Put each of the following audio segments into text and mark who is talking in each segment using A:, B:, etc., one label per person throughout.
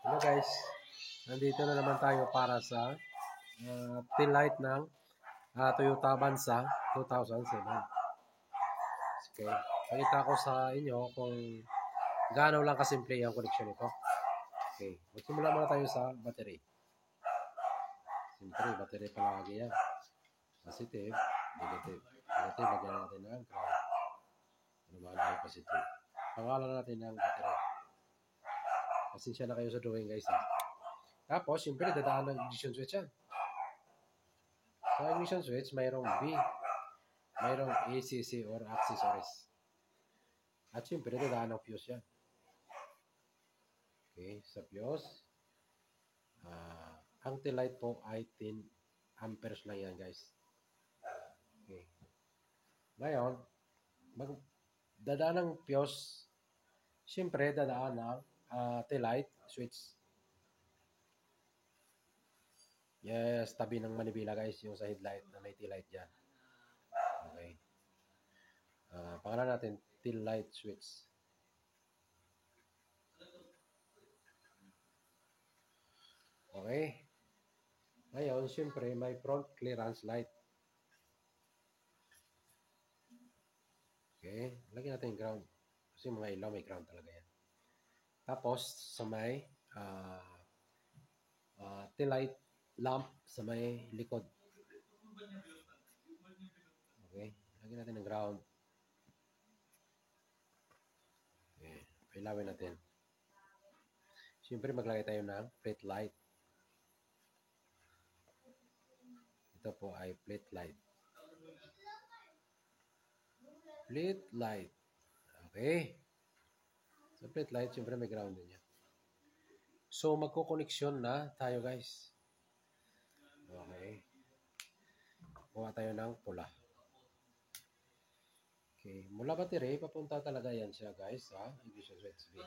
A: Hello guys, nandito na naman tayo para sa tail light ng Toyota Avanza 2007. Okay, pakita ko sa inyo kung gaano lang kasimple ang connection nito. Okay, magsimula muna tayo sa battery. Siyempre, battery palagi yan. Positive, negative. Negative, lagyan natin ng ground. Ano ba ay positive? Pangalan natin ng battery. Pasensya na kayo sa drawing guys. Tapos, siyempre, dadaan ng ignition switch yan. Sa ignition switch, mayroong B, mayroong ACC or accessories. At siyempre, dadaan ng fuse yan. Okay, sa fuse, ang tail light po ay 10 amperes lang yan guys. Okay. Ngayon, dadaan ng fuse, siyempre, dadaan ng tail light switch. Yes, tabi ng manibela guys, yung sa headlight na may tail light dyan. Okay. Pangalan natin, tail light switch. Okay. Ngayon, siyempre, may front clearance light. Okay. Lagyan natin ground. Kasi mga ilaw, may ground talaga yan. Tapos, sa may tail light lamp sa may likod. Okay. Lagyan natin ng ground. Okay. Pailawin natin. Siyempre, maglagay tayo ng plate light. Ito po ay plate light. Plate light. Okay. Sa plate light, siyempre may ground din yan. So, magko-connection na tayo guys. Okay. Kuha tayo ng pula. Okay. Mula battery, papunta talaga yan siya guys sa ignition switch B.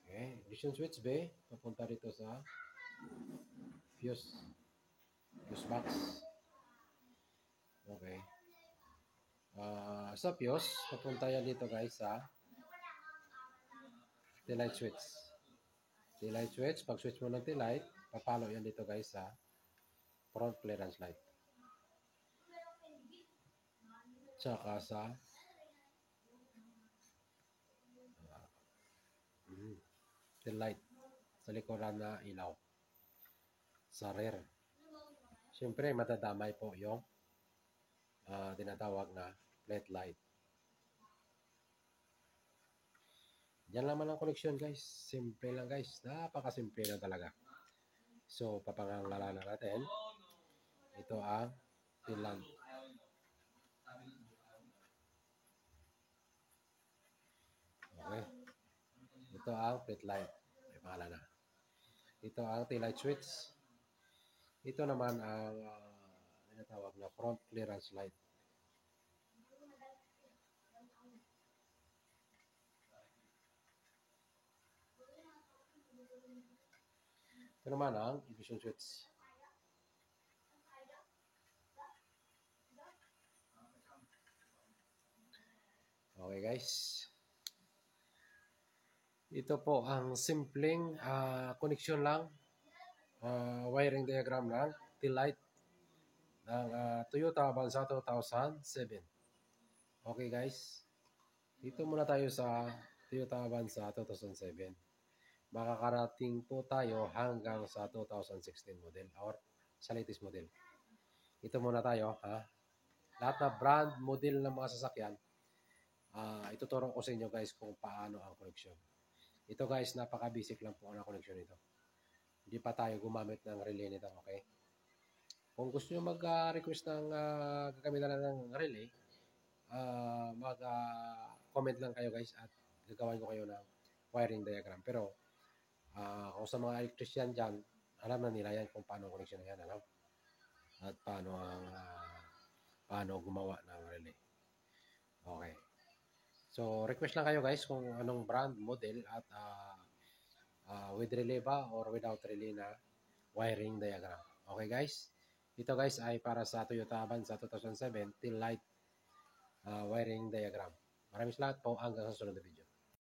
A: Okay. Ignition switch B, papunta dito sa fuse box. Okay. Sa fuse, papunta yan dito guys sa tail light switch. Tail light switch, pag switch mo ng tail light, papalo yan dito guys sa front clearance light. Tsaka sa tail light sa likuran na ilaw sa rear. Siyempre, matadamay po yung tinatawag na plate light. Yan naman ang connection guys. Simple lang guys. Napakasimple lang talaga. So, papangalanan natin. Ito ang tail lamp. Okay. Ito ang plate light. May pangalan na. Ito ang tail light switch. Ito naman ang tinatawag na front clearance light. Ito naman ang ignition switch. Okay guys. Ito po ang simpleng connection lang. Wiring diagram ng tail light ng Toyota Avanza 2007. Okay guys. Dito muna tayo sa Toyota Avanza 2007. Makakarating po tayo hanggang sa 2016 model or sa latest model. Ito muna tayo ha. Lahat na brand, model ng mga sasakyan, ituturo ko sa inyo guys kung paano ang connection. Ito guys, napaka-basic lang po ang connection nito. Hindi pa tayo gumamit ng relay nito, okay? Kung gusto nyo mag-request ng gagamitan ng relay, mag-comment lang kayo guys at gagawin ko kayo ng wiring diagram. Pero kung sa mga electrician dyan, alam na nila yan kung paano connection yan, alam? At paano gumawa ng relay. Okay. So, request lang kayo guys kung anong brand, model at with relay ba or without relay na wiring diagram. Okay guys? Ito guys ay para sa Toyota Avanza 2007 tail light wiring diagram. Maraming salamat po hanggang sa sunod na video.